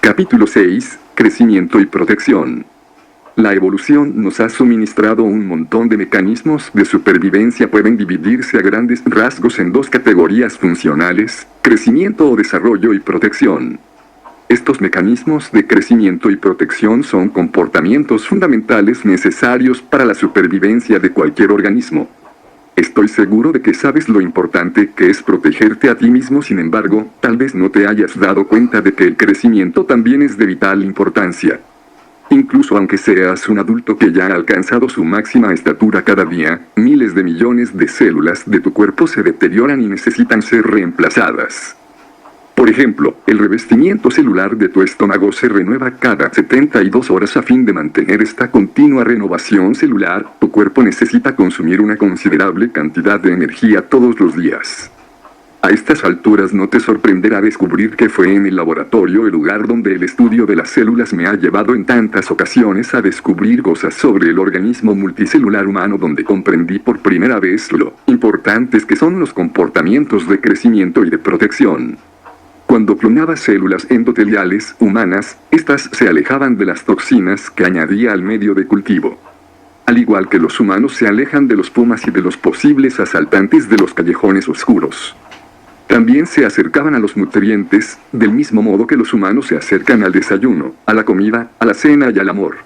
Capítulo 6. Crecimiento y protección. La evolución nos ha suministrado un montón de mecanismos de supervivencia. Pueden dividirse a grandes rasgos en dos categorías funcionales: crecimiento o desarrollo y protección. Estos mecanismos de crecimiento y protección son comportamientos fundamentales necesarios para la supervivencia de cualquier organismo. Estoy seguro de que sabes lo importante que es protegerte a ti mismo. Sin embargo, tal vez no te hayas dado cuenta de que el crecimiento también es de vital importancia. Incluso aunque seas un adulto que ya ha alcanzado su máxima estatura, cada día, miles de millones de células de tu cuerpo se deterioran y necesitan ser reemplazadas. Por ejemplo, el revestimiento celular de tu estómago se renueva cada 72 horas. A fin de mantener esta continua renovación celular, tu cuerpo necesita consumir una considerable cantidad de energía todos los días. A estas alturas no te sorprenderá descubrir que fue en el laboratorio el lugar donde el estudio de las células me ha llevado en tantas ocasiones a descubrir cosas sobre el organismo multicelular humano, donde comprendí por primera vez lo importantes que son los comportamientos de crecimiento y de protección. Cuando clonaba células endoteliales humanas, estas se alejaban de las toxinas que añadía al medio de cultivo. Al igual que los humanos se alejan de los pumas y de los posibles asaltantes de los callejones oscuros. También se acercaban a los nutrientes, del mismo modo que los humanos se acercan al desayuno, a la comida, a la cena y al amor.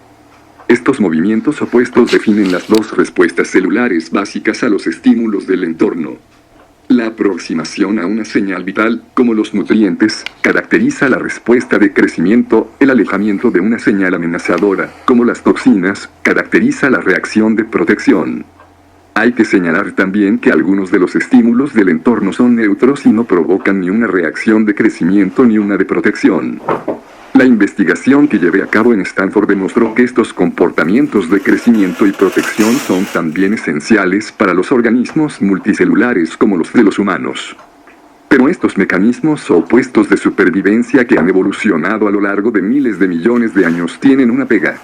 Estos movimientos opuestos definen las dos respuestas celulares básicas a los estímulos del entorno. La aproximación a una señal vital, como los nutrientes, caracteriza la respuesta de crecimiento. El alejamiento de una señal amenazadora, como las toxinas, caracteriza la reacción de protección. Hay que señalar también que algunos de los estímulos del entorno son neutros y no provocan ni una reacción de crecimiento ni una de protección. La investigación que llevé a cabo en Stanford demostró que estos comportamientos de crecimiento y protección son también esenciales para los organismos multicelulares como los de los humanos. Pero estos mecanismos opuestos de supervivencia que han evolucionado a lo largo de miles de millones de años tienen una pega.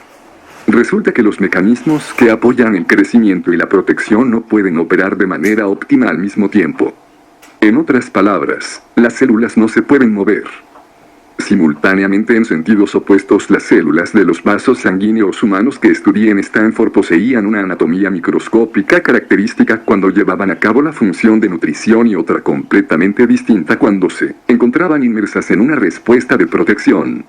Resulta que los mecanismos que apoyan el crecimiento y la protección no pueden operar de manera óptima al mismo tiempo. En otras palabras, las células no se pueden mover simultáneamente en sentidos opuestos. Las células de los vasos sanguíneos humanos que estudié en Stanford poseían una anatomía microscópica característica cuando llevaban a cabo la función de nutrición y otra completamente distinta cuando se encontraban inmersas en una respuesta de protección.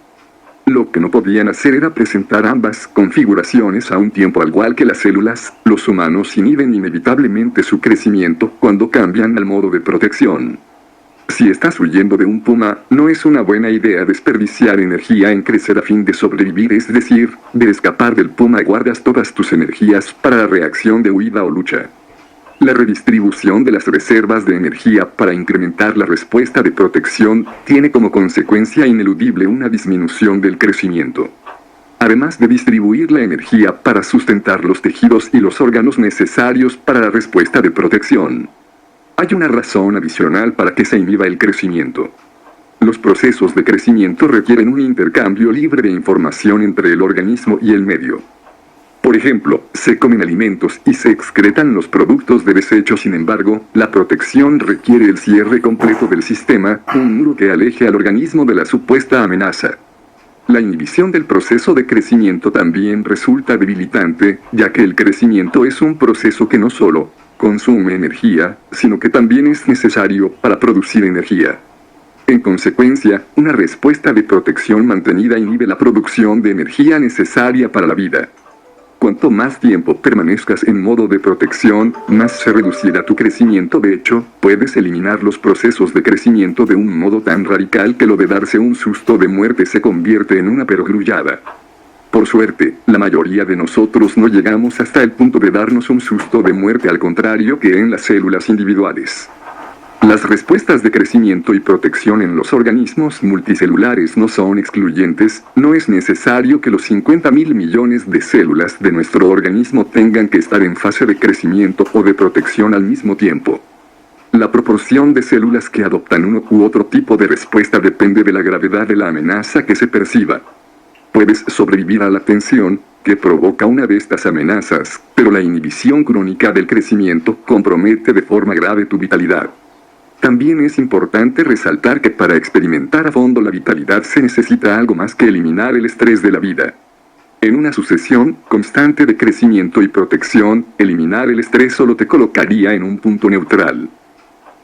Lo que no podían hacer era presentar ambas configuraciones a un tiempo. Al igual que las células, los humanos inhiben inevitablemente su crecimiento cuando cambian al modo de protección. Si estás huyendo de un puma, no es una buena idea desperdiciar energía en crecer a fin de sobrevivir, es decir, de escapar del puma. Guardas todas tus energías para la reacción de huida o lucha. La redistribución de las reservas de energía para incrementar la respuesta de protección tiene como consecuencia ineludible una disminución del crecimiento. Además de distribuir la energía para sustentar los tejidos y los órganos necesarios para la respuesta de protección, hay una razón adicional para que se inhiba el crecimiento. Los procesos de crecimiento requieren un intercambio libre de información entre el organismo y el medio. Por ejemplo, se comen alimentos y se excretan los productos de desecho. Sin embargo, la protección requiere el cierre completo del sistema, un muro que aleje al organismo de la supuesta amenaza. La inhibición del proceso de crecimiento también resulta debilitante, ya que el crecimiento es un proceso que no solo consume energía, sino que también es necesario para producir energía. En consecuencia, una respuesta de protección mantenida inhibe la producción de energía necesaria para la vida. Cuanto más tiempo permanezcas en modo de protección, más se reducirá tu crecimiento. De hecho, puedes eliminar los procesos de crecimiento de un modo tan radical que lo de darse un susto de muerte se convierte en una perogrullada. Por suerte, la mayoría de nosotros no llegamos hasta el punto de darnos un susto de muerte, al contrario que en las células individuales. Las respuestas de crecimiento y protección en los organismos multicelulares no son excluyentes. No es necesario que los 50.000 millones de células de nuestro organismo tengan que estar en fase de crecimiento o de protección al mismo tiempo. La proporción de células que adoptan uno u otro tipo de respuesta depende de la gravedad de la amenaza que se perciba. Puedes sobrevivir a la tensión que provoca una de estas amenazas, pero la inhibición crónica del crecimiento compromete de forma grave tu vitalidad. También es importante resaltar que para experimentar a fondo la vitalidad se necesita algo más que eliminar el estrés de la vida. En una sucesión constante de crecimiento y protección, eliminar el estrés solo te colocaría en un punto neutral.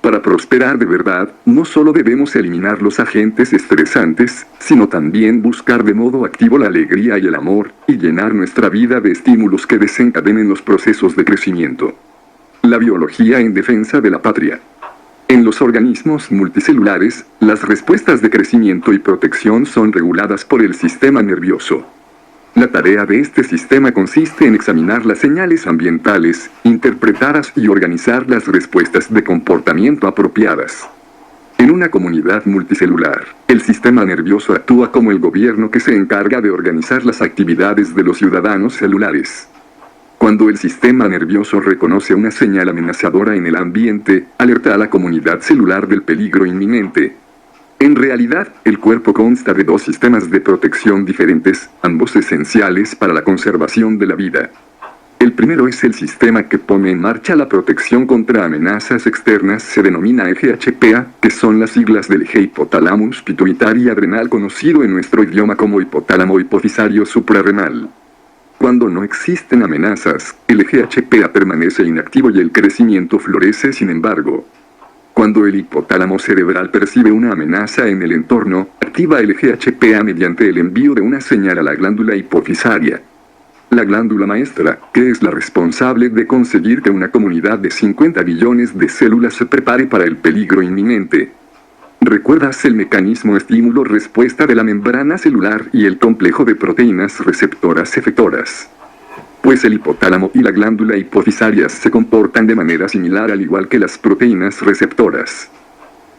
Para prosperar de verdad, no solo debemos eliminar los agentes estresantes, sino también buscar de modo activo la alegría y el amor, y llenar nuestra vida de estímulos que desencadenen los procesos de crecimiento. La biología en defensa de la patria. En los organismos multicelulares, las respuestas de crecimiento y protección son reguladas por el sistema nervioso. La tarea de este sistema consiste en examinar las señales ambientales, interpretarlas y organizar las respuestas de comportamiento apropiadas. En una comunidad multicelular, el sistema nervioso actúa como el gobierno que se encarga de organizar las actividades de los ciudadanos celulares. Cuando el sistema nervioso reconoce una señal amenazadora en el ambiente, alerta a la comunidad celular del peligro inminente. En realidad, el cuerpo consta de dos sistemas de protección diferentes, ambos esenciales para la conservación de la vida. El primero es el sistema que pone en marcha la protección contra amenazas externas, se denomina EGHPA, que son las siglas del eje hipotálamo pituitario adrenal conocido en nuestro idioma como hipotálamo hipofisario suprarrenal. Cuando no existen amenazas, el EGHPA permanece inactivo y el crecimiento florece sin embargo. Cuando el hipotálamo cerebral percibe una amenaza en el entorno, activa el EGHPA mediante el envío de una señal a la glándula hipofisaria. La glándula maestra, que es la responsable de conseguir que una comunidad de 50 billones de células se prepare para el peligro inminente. ¿Recuerdas el mecanismo estímulo-respuesta de la membrana celular y el complejo de proteínas receptoras efectoras? Pues el hipotálamo y la glándula hipofisaria se comportan de manera similar al igual que las proteínas receptoras.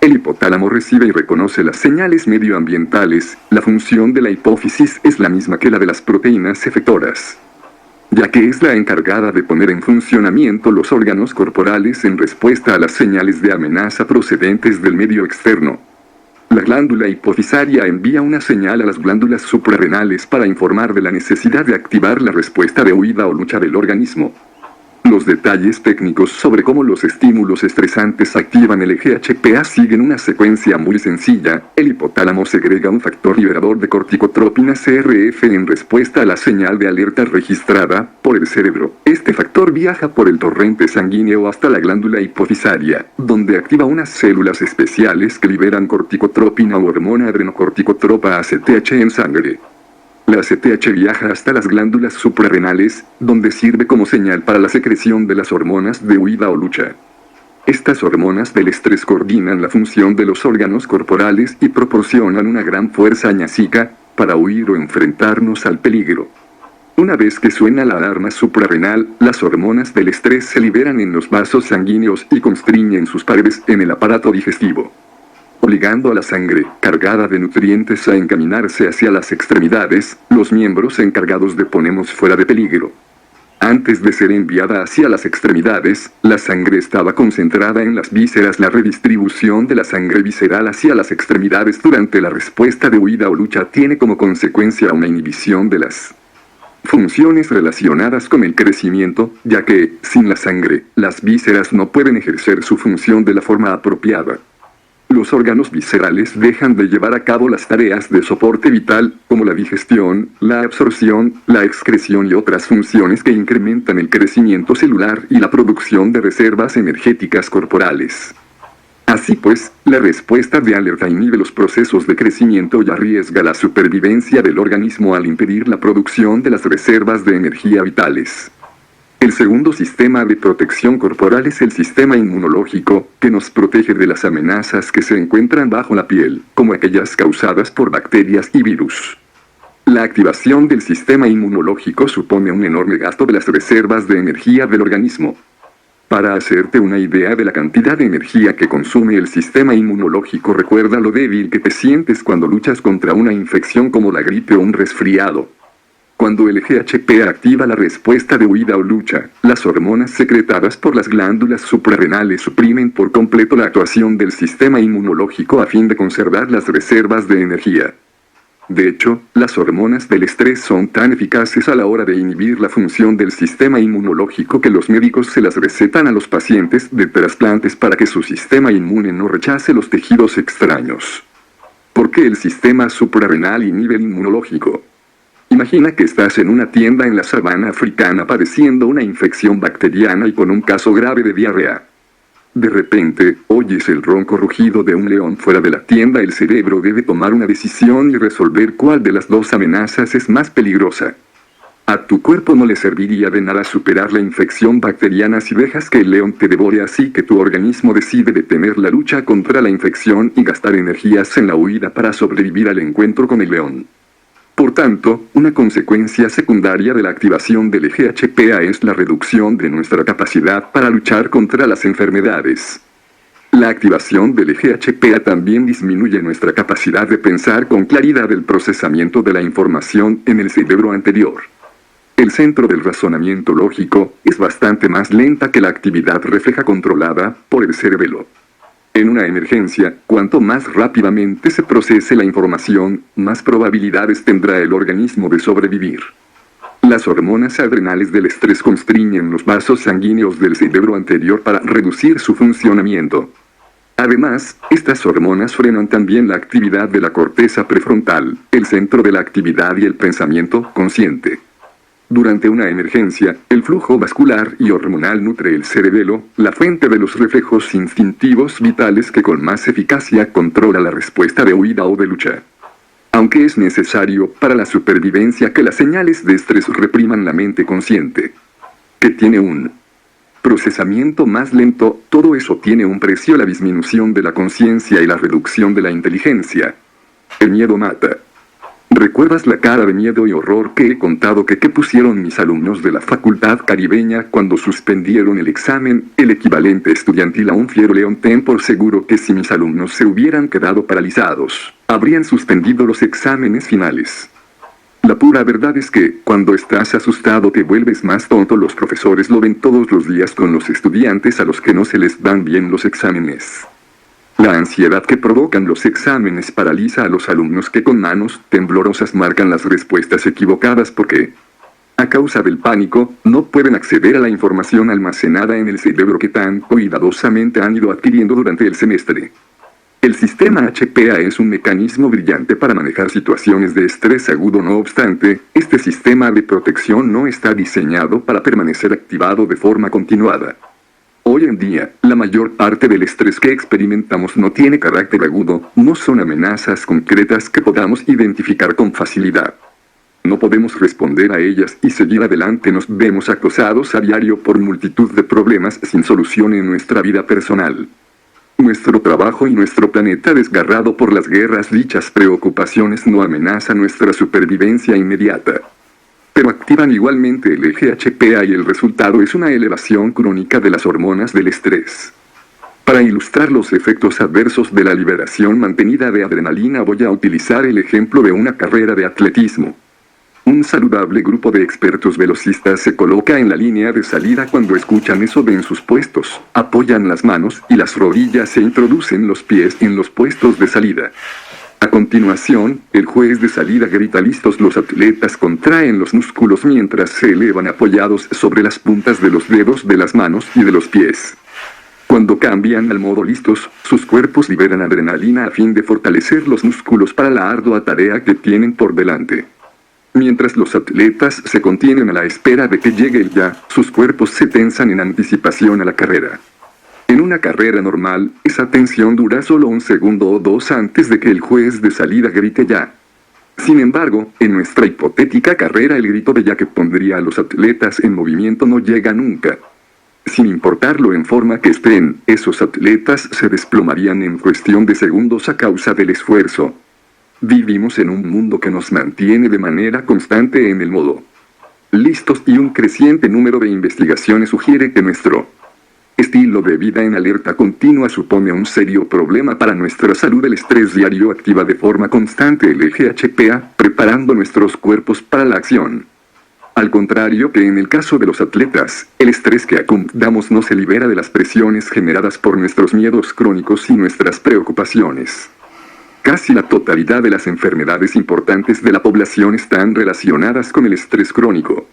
El hipotálamo recibe y reconoce las señales medioambientales, la función de la hipófisis es la misma que la de las proteínas efectoras, ya que es la encargada de poner en funcionamiento los órganos corporales en respuesta a las señales de amenaza procedentes del medio externo. La glándula hipofisaria envía una señal a las glándulas suprarrenales para informar de la necesidad de activar la respuesta de huida o lucha del organismo. Los detalles técnicos sobre cómo los estímulos estresantes activan el EGHPA siguen una secuencia muy sencilla. El hipotálamo segrega un factor liberador de corticotropina CRF en respuesta a la señal de alerta registrada por el cerebro. Este factor viaja por el torrente sanguíneo hasta la glándula hipofisaria, donde activa unas células especiales que liberan corticotropina o hormona adrenocorticotropa ACTH en sangre. La ACTH viaja hasta las glándulas suprarrenales, donde sirve como señal para la secreción de las hormonas de huida o lucha. Estas hormonas del estrés coordinan la función de los órganos corporales y proporcionan una gran fuerza añasica para huir o enfrentarnos al peligro. Una vez que suena la alarma suprarrenal, las hormonas del estrés se liberan en los vasos sanguíneos y constriñen sus paredes en el aparato digestivo, obligando a la sangre, cargada de nutrientes, a encaminarse hacia las extremidades, los miembros encargados de ponernos fuera de peligro. Antes de ser enviada hacia las extremidades, la sangre estaba concentrada en las vísceras. La redistribución de la sangre visceral hacia las extremidades durante la respuesta de huida o lucha tiene como consecuencia una inhibición de las funciones relacionadas con el crecimiento, ya que, sin la sangre, las vísceras no pueden ejercer su función de la forma apropiada. Los órganos viscerales dejan de llevar a cabo las tareas de soporte vital, como la digestión, la absorción, la excreción y otras funciones que incrementan el crecimiento celular y la producción de reservas energéticas corporales. Así pues, la respuesta de alerta inhibe los procesos de crecimiento y arriesga la supervivencia del organismo al impedir la producción de las reservas de energía vitales. El segundo sistema de protección corporal es el sistema inmunológico, que nos protege de las amenazas que se encuentran bajo la piel, como aquellas causadas por bacterias y virus. La activación del sistema inmunológico supone un enorme gasto de las reservas de energía del organismo. Para hacerte una idea de la cantidad de energía que consume el sistema inmunológico, recuerda lo débil que te sientes cuando luchas contra una infección como la gripe o un resfriado. Cuando el EGHPA activa la respuesta de huida o lucha, las hormonas secretadas por las glándulas suprarrenales suprimen por completo la actuación del sistema inmunológico a fin de conservar las reservas de energía. De hecho, las hormonas del estrés son tan eficaces a la hora de inhibir la función del sistema inmunológico que los médicos se las recetan a los pacientes de trasplantes para que su sistema inmune no rechace los tejidos extraños. ¿Por qué el sistema suprarrenal inhibe el inmunológico? Imagina que estás en una tienda en la sabana africana padeciendo una infección bacteriana y con un caso grave de diarrea. De repente, oyes el ronco rugido de un león fuera de la tienda. El cerebro debe tomar una decisión y resolver cuál de las dos amenazas es más peligrosa. A tu cuerpo no le serviría de nada superar la infección bacteriana si dejas que el león te devore, así que tu organismo decide detener la lucha contra la infección y gastar energías en la huida para sobrevivir al encuentro con el león. Por tanto, una consecuencia secundaria de la activación del EGHPA es la reducción de nuestra capacidad para luchar contra las enfermedades. La activación del EGHPA también disminuye nuestra capacidad de pensar con claridad el procesamiento de la información en el cerebro anterior. El centro del razonamiento lógico es bastante más lenta que la actividad refleja controlada por el cerebelo. En una emergencia, cuanto más rápidamente se procese la información, más probabilidades tendrá el organismo de sobrevivir. Las hormonas adrenales del estrés constriñen los vasos sanguíneos del cerebro anterior para reducir su funcionamiento. Además, estas hormonas frenan también la actividad de la corteza prefrontal, el centro de la actividad y el pensamiento consciente. Durante una emergencia, el flujo vascular y hormonal nutre el cerebelo, la fuente de los reflejos instintivos vitales que con más eficacia controla la respuesta de huida o de lucha. Aunque es necesario para la supervivencia que las señales de estrés repriman la mente consciente, que tiene un procesamiento más lento, todo eso tiene un precio: la disminución de la conciencia y la reducción de la inteligencia. El miedo mata. ¿Recuerdas la cara de miedo y horror que he contado que pusieron mis alumnos de la Facultad Caribeña cuando suspendieron el examen, el equivalente estudiantil a un fiero león? Ten por seguro que si mis alumnos se hubieran quedado paralizados, habrían suspendido los exámenes finales. La pura verdad es que, cuando estás asustado te vuelves más tonto. Los profesores lo ven todos los días con los estudiantes a los que no se les dan bien los exámenes. La ansiedad que provocan los exámenes paraliza a los alumnos que con manos temblorosas marcan las respuestas equivocadas porque, a causa del pánico, no pueden acceder a la información almacenada en el cerebro que tan cuidadosamente han ido adquiriendo durante el semestre. El sistema HPA es un mecanismo brillante para manejar situaciones de estrés agudo. No obstante, este sistema de protección no está diseñado para permanecer activado de forma continuada. Hoy en día, la mayor parte del estrés que experimentamos no tiene carácter agudo, no son amenazas concretas que podamos identificar con facilidad. No podemos responder a ellas y seguir adelante. Nos vemos acosados a diario por multitud de problemas sin solución en nuestra vida personal. Nuestro trabajo y nuestro planeta desgarrado por las guerras. Dichas preocupaciones no amenazan nuestra supervivencia inmediata, pero activan igualmente el EGHPA y el resultado es una elevación crónica de las hormonas del estrés. Para ilustrar los efectos adversos de la liberación mantenida de adrenalina voy a utilizar el ejemplo de una carrera de atletismo. Un saludable grupo de expertos velocistas se coloca en la línea de salida. Cuando escuchan eso ven sus puestos, apoyan las manos y las rodillas e introducen los pies en los puestos de salida. A continuación, el juez de salida grita: listos. Los atletas contraen los músculos mientras se elevan apoyados sobre las puntas de los dedos de las manos y de los pies. Cuando cambian al modo listos, sus cuerpos liberan adrenalina a fin de fortalecer los músculos para la ardua tarea que tienen por delante. Mientras los atletas se contienen a la espera de que llegue el ya, sus cuerpos se tensan en anticipación a la carrera. En una carrera normal, esa tensión dura solo un segundo o dos antes de que el juez de salida grite ya. Sin embargo, en nuestra hipotética carrera el grito de ya que pondría a los atletas en movimiento no llega nunca. Sin importar lo en forma que estén, esos atletas se desplomarían en cuestión de segundos a causa del esfuerzo. Vivimos en un mundo que nos mantiene de manera constante en el modo listos y un creciente número de investigaciones sugiere que nuestro estilo de vida en alerta continua supone un serio problema para nuestra salud. El estrés diario activa de forma constante el EGHPA, preparando nuestros cuerpos para la acción. Al contrario que en el caso de los atletas, el estrés que acumulamos no se libera de las presiones generadas por nuestros miedos crónicos y nuestras preocupaciones. Casi la totalidad de las enfermedades importantes de la población están relacionadas con el estrés crónico.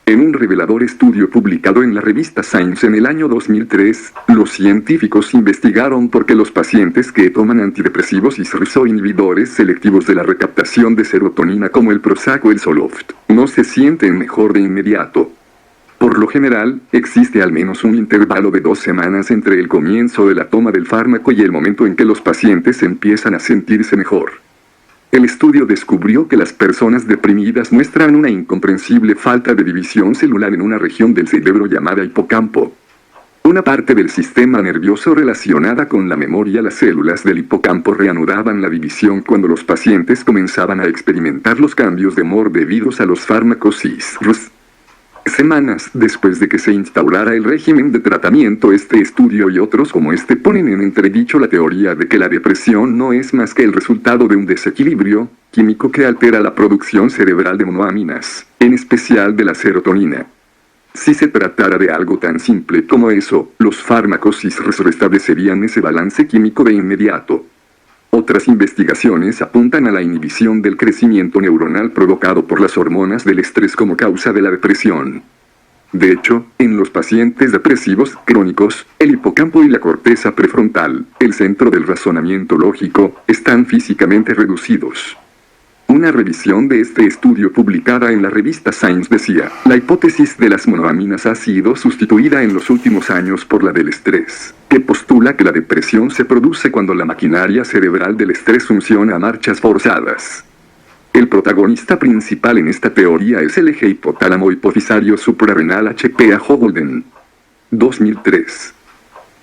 En un revelador estudio publicado en la revista Science en el año 2003, los científicos investigaron por qué los pacientes que toman antidepresivos y inhibidores selectivos de la recaptación de serotonina como el Prozac o el Zoloft, no se sienten mejor de inmediato. Por lo general, existe al menos un intervalo de 2 semanas entre el comienzo de la toma del fármaco y el momento en que los pacientes empiezan a sentirse mejor. El estudio descubrió que las personas deprimidas muestran una incomprensible falta de división celular en una región del cerebro llamada hipocampo. Una parte del sistema nervioso relacionada con la memoria. Las células del hipocampo reanudaban la división cuando los pacientes comenzaban a experimentar los cambios de humor debidos a los fármacos ISRS. Semanas después de que se instaurara el régimen de tratamiento, este estudio y otros como este ponen en entredicho la teoría de que la depresión no es más que el resultado de un desequilibrio químico que altera la producción cerebral de monoaminas, en especial de la serotonina. Si se tratara de algo tan simple como eso, los fármacos ISRS restablecerían ese balance químico de inmediato. Otras investigaciones apuntan a la inhibición del crecimiento neuronal provocado por las hormonas del estrés como causa de la depresión. De hecho, en los pacientes depresivos crónicos, el hipocampo y la corteza prefrontal, el centro del razonamiento lógico, están físicamente reducidos. Una revisión de este estudio publicada en la revista Science decía, la hipótesis de las monoaminas ha sido sustituida en los últimos años por la del estrés, que postula que la depresión se produce cuando la maquinaria cerebral del estrés funciona a marchas forzadas. El protagonista principal en esta teoría es el eje hipotálamo hipofisario suprarrenal HPA Holden. 2003.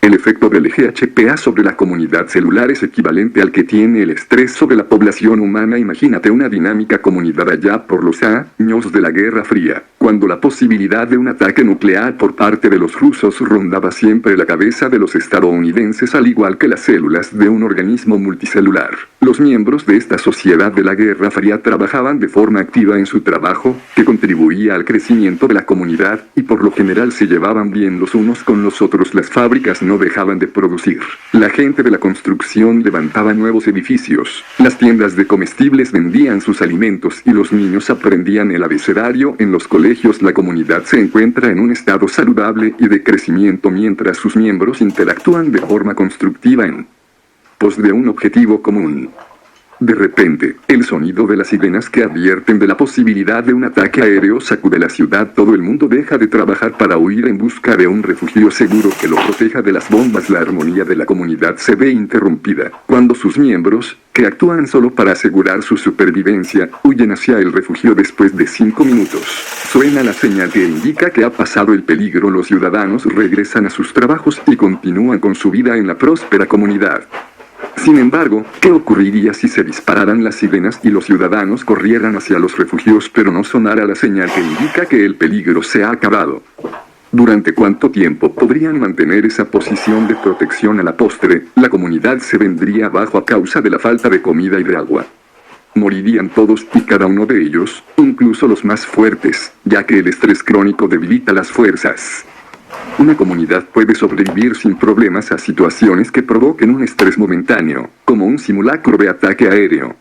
El efecto del eje HPA sobre la comunidad celular es equivalente al que tiene el estrés sobre la población humana. Imagínate una dinámica comunidad allá por los años de la Guerra Fría, cuando la posibilidad de un ataque nuclear por parte de los rusos rondaba siempre la cabeza de los estadounidenses, al igual que las células de un organismo multicelular. Los miembros de esta sociedad de la Guerra Fría trabajaban de forma activa en su trabajo, que contribuía al crecimiento de la comunidad, y por lo general se llevaban bien los unos con los otros. Las fábricas no dejaban de producir. La gente de la construcción levantaba nuevos edificios. Las tiendas de comestibles vendían sus alimentos y los niños aprendían el abecedario en los colegios. La comunidad se encuentra en un estado saludable y de crecimiento mientras sus miembros interactúan de forma constructiva en pos de un objetivo común. De repente, el sonido de las sirenas que advierten de la posibilidad de un ataque aéreo sacude la ciudad. Todo el mundo deja de trabajar para huir en busca de un refugio seguro que lo proteja de las bombas. La armonía de la comunidad se ve interrumpida cuando sus miembros, que actúan solo para asegurar su supervivencia, huyen hacia el refugio. Después de 5 minutos, suena la señal que indica que ha pasado el peligro. Los ciudadanos regresan a sus trabajos y continúan con su vida en la próspera comunidad. Sin embargo, ¿qué ocurriría si se dispararan las sirenas y los ciudadanos corrieran hacia los refugios pero no sonara la señal que indica que el peligro se ha acabado? ¿Durante cuánto tiempo podrían mantener esa posición de protección? A la postre, la comunidad se vendría abajo a causa de la falta de comida y de agua. Morirían todos y cada uno de ellos, incluso los más fuertes, ya que el estrés crónico debilita las fuerzas. Una comunidad puede sobrevivir sin problemas a situaciones que provoquen un estrés momentáneo, como un simulacro de ataque aéreo.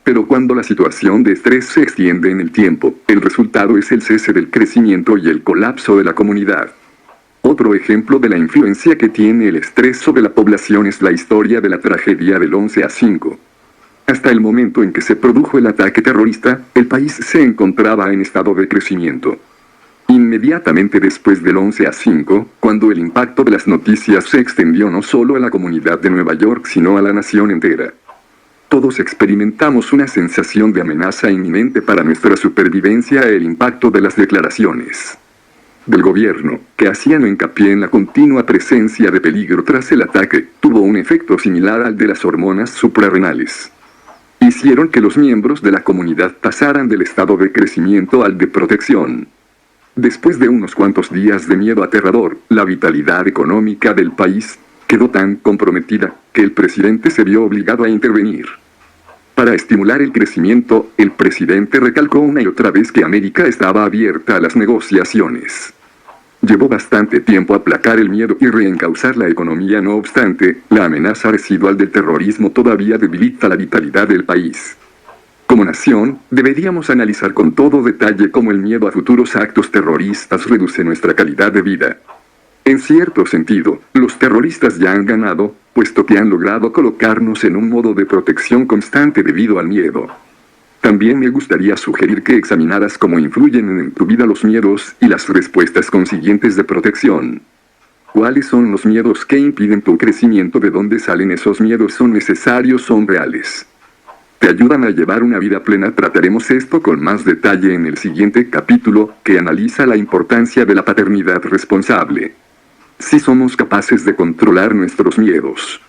Pero cuando la situación de estrés se extiende en el tiempo, el resultado es el cese del crecimiento y el colapso de la comunidad. Otro ejemplo de la influencia que tiene el estrés sobre la población es la historia de la tragedia del 11/5. Hasta el momento en que se produjo el ataque terrorista, el país se encontraba en estado de crecimiento. Inmediatamente después del 11/5, cuando el impacto de las noticias se extendió no solo a la comunidad de Nueva York sino a la nación entera. Todos experimentamos una sensación de amenaza inminente para nuestra supervivencia. El impacto de las declaraciones del gobierno, que hacían hincapié en la continua presencia de peligro tras el ataque, tuvo un efecto similar al de las hormonas suprarrenales. Hicieron que los miembros de la comunidad pasaran del estado de crecimiento al de protección. Después de unos cuantos días de miedo aterrador, la vitalidad económica del país quedó tan comprometida que el presidente se vio obligado a intervenir. Para estimular el crecimiento, el presidente recalcó una y otra vez que América estaba abierta a las negociaciones. Llevó bastante tiempo aplacar el miedo y reencauzar la economía. No obstante, la amenaza residual del terrorismo todavía debilita la vitalidad del país. Como nación, deberíamos analizar con todo detalle cómo el miedo a futuros actos terroristas reduce nuestra calidad de vida. En cierto sentido, los terroristas ya han ganado, puesto que han logrado colocarnos en un modo de protección constante debido al miedo. También me gustaría sugerir que examinaras cómo influyen en tu vida los miedos y las respuestas consiguientes de protección. ¿Cuáles son los miedos que impiden tu crecimiento? ¿De dónde salen esos miedos? ¿Son necesarios? ¿Son reales? ¿Te ayudan a llevar una vida plena? Trataremos esto con más detalle en el siguiente capítulo, que analiza la importancia de la paternidad responsable. Si somos capaces de controlar nuestros miedos,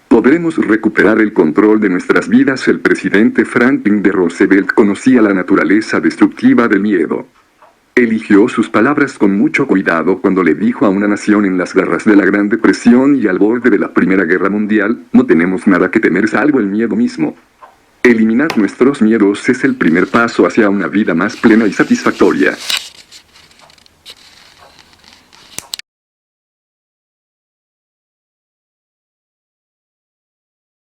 podremos recuperar el control de nuestras vidas. El presidente Franklin D. Roosevelt conocía la naturaleza destructiva del miedo. Eligió sus palabras con mucho cuidado cuando le dijo a una nación en las garras de la Gran Depresión y al borde de la Primera Guerra Mundial: no tenemos nada que temer salvo el miedo mismo. Eliminar nuestros miedos es el primer paso hacia una vida más plena y satisfactoria.